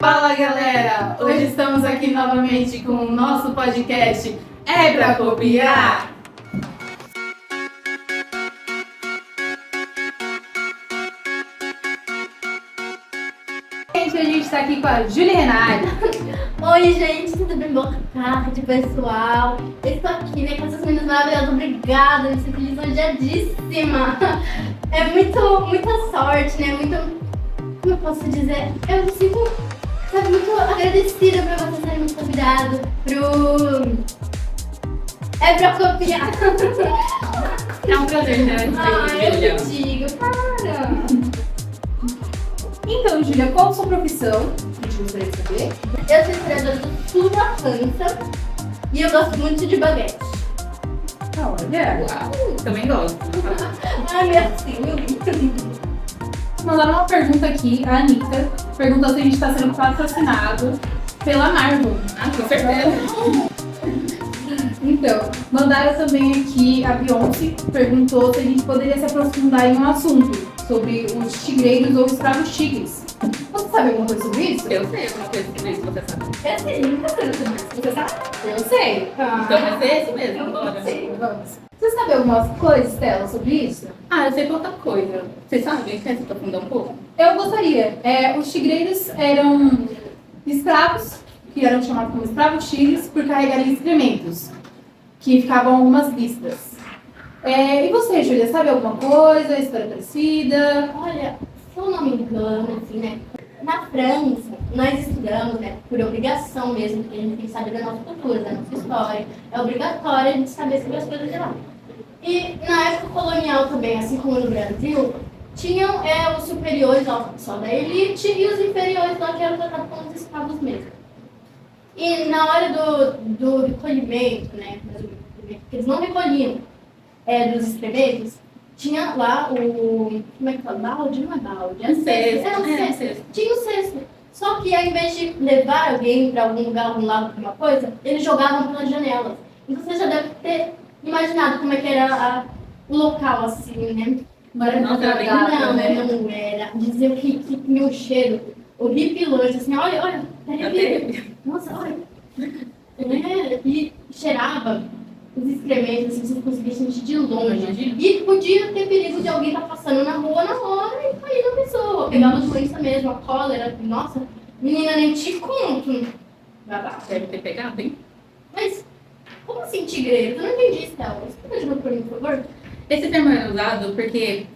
Fala galera, hoje estamos aqui novamente com o nosso podcast É Pra Copiar? Gente, a gente está aqui com a Júlia Renata. Oi gente, tudo bem? Boa tarde pessoal. Eu estou aqui com essas meninas maravilhosas, obrigada, me sinto lisonjeadíssima. É muita sorte, né? Como eu posso dizer? Eu me sinto, muito agradecida por vocês terem me convidado É Pra Copiar. É um prazer, né? Eu te digo, para. Então, Júlia, qual a sua profissão? A gente gostaria de saber. Eu sou historiadora do sul da França e eu gosto muito de baguete. Olha, uau, também gosto. Ai, meu Deus. Mandaram uma pergunta aqui, a Anitta perguntou se a gente está sendo patrocinado pela Marvel. Ah, com certeza. Então, mandaram também aqui, a Beyoncé perguntou se a gente poderia se aprofundar em um assunto sobre os tigreiros ou escravos tigres. Você sabe alguma coisa sobre isso? Eu sei alguma coisa sobre isso, você sabe. Eu sei, nunca sei sobre isso. Você sabe? Eu sei. Então vai ser esse mesmo, Eu bora. sei. Vamos. Você sabe algumas coisas, Stella, sobre isso? Ah, eu sei pouca coisa. Você sabe? Quer se aprofundar um pouco? Eu gostaria. Os tigreiros eram escravos, que eram chamados como escravos tigres, por carregarem excrementos, que ficavam algumas listas. E você, Júlia, sabe alguma coisa? História parecida? Olha, se eu não me engano, assim, né? Na França, nós estudamos, né? Por obrigação mesmo, porque a gente tem que saber da nossa cultura, da nossa história. É obrigatório a gente saber sobre as coisas de lá. E na época colonial também, assim como no Brasil, tinham os superiores lá, só da elite, e os inferiores lá que eram tratados como os escravos mesmo. E na hora do recolhimento, né? Porque eles não recolhiam dos excrementos, tinha lá o... Como é que fala? Balde? Não é balde. É cesto. cesto. Tinha o cesto. Só que ao invés de levar alguém para algum lugar, algum lado, alguma coisa, eles jogavam pelas janelas. Então você já deve ter imaginado como é que era o local, assim, né? Nossa, era bem Não era. Dizer que tinha um cheiro horripilante, assim, olha, nossa, olha. E cheirava os excrementos, assim, você conseguia sentir de longe. E podia ter perigo de alguém estar passando na rua na hora e cair na pessoa. Pegava doença mesmo, a cólera. Nossa, menina, nem te conto. Deve ter pegado, hein? Mas, como assim tigreiro? Eu não entendi, Stella. Explica de novo pra mim, por favor. Esse termo é usado porque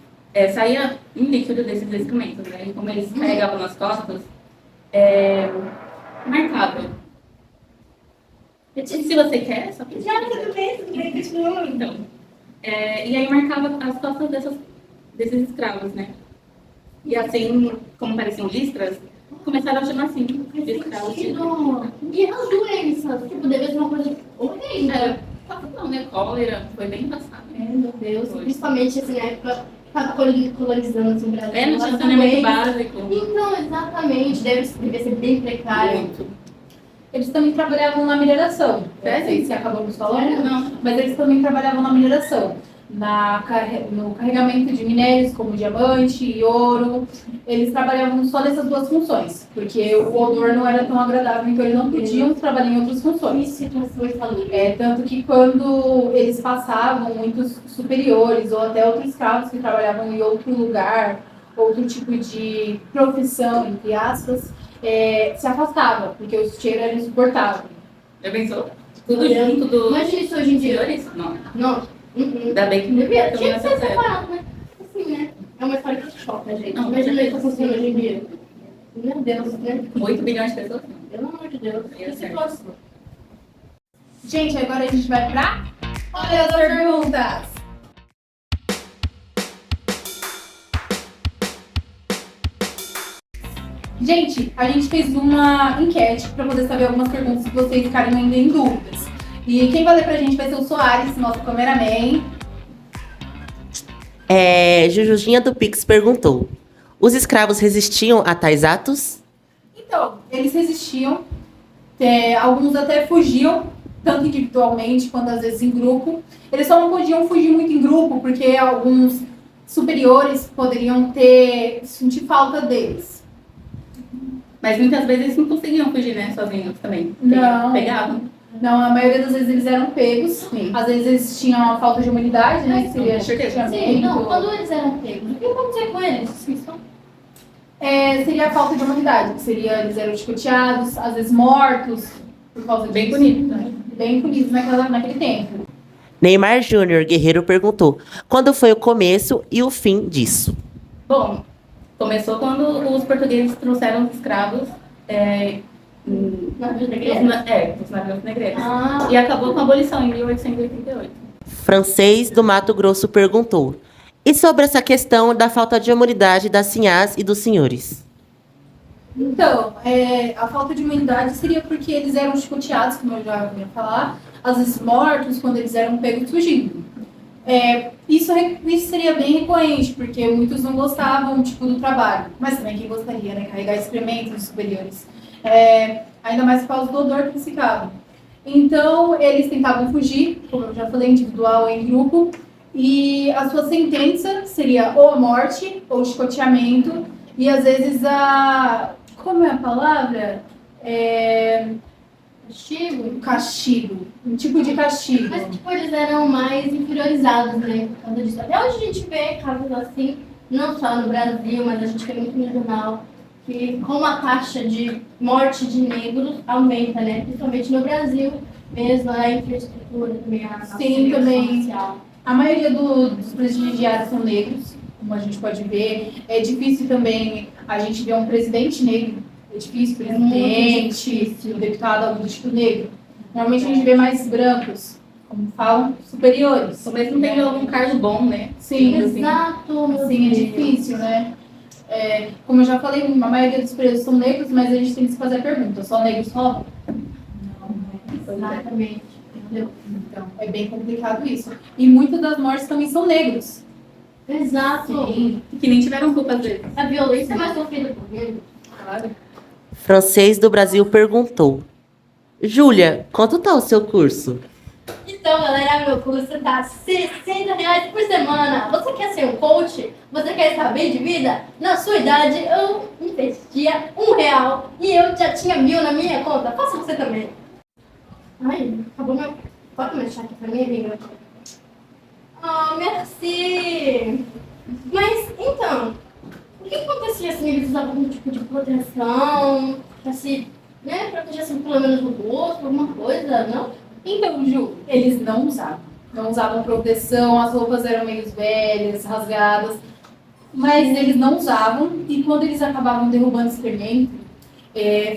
saía um líquido desses excrementos, né? E como eles carregavam nas costas, marcava. E se você quer, só que... Tudo bem, continua. Então, e aí marcava as costas desses escravos, né? E assim, como pareciam listras, começaram a chamar assim, de escravos. E as doenças? Tipo, deve ser uma coisa horrível. Não, né? Cólera, foi bem passado. Meu Deus. Principalmente, assim, na época, tava colonizando assim, o Brasil. Não tinha saneamento básico. Então, exatamente. Deve ser bem precário. Muito. Eles também trabalhavam na mineração. É? Não sei se acabamos falando, Não. mas eles também trabalhavam na mineração. No carregamento de minérios como diamante e ouro. Eles trabalhavam só nessas duas funções, porque o odor não era tão agradável, então eles não podiam trabalhar em outras funções. Situação de saúde. Tanto que quando eles passavam, muitos superiores ou até outros escravos que trabalhavam em outro lugar, outro tipo de profissão, entre aspas, se afastava, porque o cheiro era insuportável. Já pensou? Tudo junto do... Imagina isso hoje em dia. Senhores? Não. Não. Ainda bem que Devia. não Tinha que ser sério. separado, né? Assim, né? É uma história que choca a gente. Não, Imagina isso acontecendo hoje em dia. Meu Deus, né? 8 bilhões de pessoas? Pelo amor de Deus. Que Certo. situação. Gente, agora a gente vai pra Olha as perguntas! Gente, a gente fez uma enquete para poder saber algumas perguntas que vocês ficarem ainda em dúvidas. E quem vai ler pra gente vai ser o Soares, nosso cameraman. Jujujinha do Pix perguntou: os escravos resistiam a tais atos? Então, eles resistiam, alguns até fugiam, tanto individualmente quanto às vezes em grupo. Eles só não podiam fugir muito em grupo, porque alguns superiores poderiam sentir falta deles. Mas muitas vezes eles não conseguiam fugir, né, sozinhos também. Não. Pegavam. Não, a maioria das vezes eles eram pegos. Sim. Às vezes eles tinham uma falta de humanidade, né? Que seria Sim, não, quando eles eram pegos, o que acontecia com eles? Seria a falta de humanidade, que seria eles eram chicoteados, às vezes mortos, por causa disso. Bem bonito, né? Bem punidos naquele tempo. Neymar Júnior Guerreiro perguntou: quando foi o começo e o fim disso? Bom, começou quando os portugueses trouxeram os escravos Navios negreiros? os navios negreiros. Ah. E acabou com a abolição em 1888. Francês do Mato Grosso perguntou: e sobre essa questão da falta de humanidade das senhás e dos senhores? Então, a falta de humanidade seria porque eles eram chicoteados, como eu já ia falar, às vezes mortos quando eles eram pegos fugindo. Isso seria bem recorrente, porque muitos não gostavam tipo, do trabalho, mas também quem gostaria, né? Carregar excrementos superiores. Ainda mais por causa do odor que eles ficavam. Então, eles tentavam fugir, como eu já falei, individual ou em grupo, e a sua sentença seria ou a morte, ou chicoteamento, e às vezes como é a palavra? Castigo. Um tipo de castigo. Mas, tipo, eles eram mais inferiorizados, né? Por causa disso. Até hoje a gente vê casos assim, não só no Brasil, mas a gente vê muito no jornal, que como a taxa de morte de negros aumenta, né? Principalmente no Brasil, mesmo a infraestrutura também, a Sim, também. social. A maioria dos presidiários são negros, como a gente pode ver. É difícil também a gente ver um presidente negro. É difícil, presidente, um deputado, algo do tipo negro. Normalmente a gente vê mais brancos, como falam, superiores. Ou mesmo tendo algum cargo bom, né? Sim, Exato, meu sim, é Deus. difícil, né? Como eu já falei, a maioria dos presos são negros, mas a gente tem que se fazer a pergunta: só negros roubam? Não, Exatamente. Entendeu? então é bem complicado isso. E muitas das mortes também são negros. Exato. Que nem tiveram culpa às vezes. A violência é mais sofrida por negros. Claro. Francês do Brasil perguntou: Júlia, quanto tá o seu curso? Então, galera, meu curso tá R$60 por semana. Você quer ser um coach? Você quer saber de vida? Na sua idade, eu investia R$1 e eu já tinha 1.000 na minha conta. Faça você também. Ai, acabou meu... Pode me deixar aqui pra mim, amiga? Ah, merci. Mas, então, o que acontecia assim? Eles usavam algum tipo de proteção pra se, né, proteger assim, pelo menos o rosto, alguma coisa, não? Então, Ju, eles não usavam. Não usavam proteção, as roupas eram meio velhas, rasgadas. Mas eles não usavam e quando eles acabavam derrubando excremento,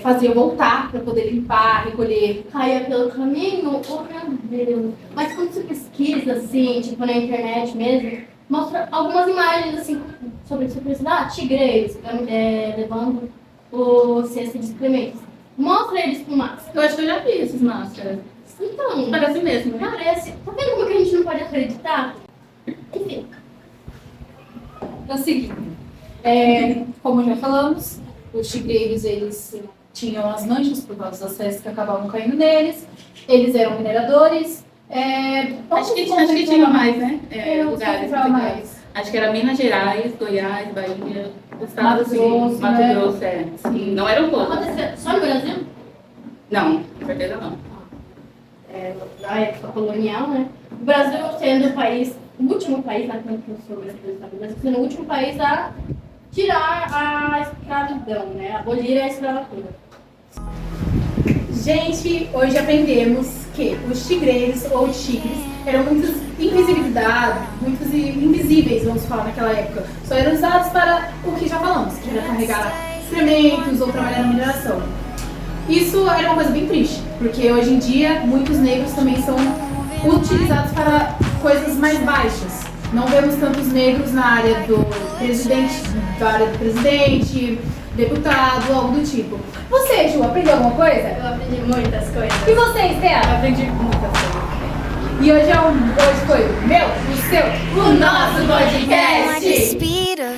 faziam voltar para poder limpar, recolher. Caia pelo caminho, oh meu Deus. Mas quando você pesquisa, assim, tipo na internet mesmo, mostra algumas imagens, assim, sobre essa curiosidade. Tigreiros, levando o cesto de excrementos. Mostra eles com máscara. Eu acho que eu já vi essas máscaras. Então, Parece mesmo, né? parece. Tá vendo como que a gente não pode acreditar? Enfim. É o seguinte, como já falamos, os tigreiros, eles tinham as manchas por causa das festas que acabavam caindo neles. Eles eram mineradores. Acho que tinha mais, né? Lugares. mais. Acho que era Minas Gerais, Goiás, Bahia, Mato Grosso, Mato né? Grosso, Sim, não eram poucos. Aconteceu só no Brasil? Não, com certeza não. Na época colonial, né? O Brasil sendo o último país, né, quando eu soube essa coisa, mas sendo o último país a tirar a escravidão, né? Abolir a escravatura. Gente, hoje aprendemos que os tigreiros ou tigres eram muitos invisíveis, vamos falar naquela época. Só eram usados para o que já falamos, que era carregar excrementos ou trabalhar na mineração. Isso era uma coisa bem triste, porque hoje em dia muitos negros também são utilizados para coisas mais baixas. Não vemos tantos negros na área do presidente, deputado, algo do tipo. Você, Ju, aprendeu alguma coisa? Eu aprendi muitas coisas. E você, Estela? Eu aprendi muitas coisas. E hoje foi o meu, o seu, o nosso podcast! Speeder.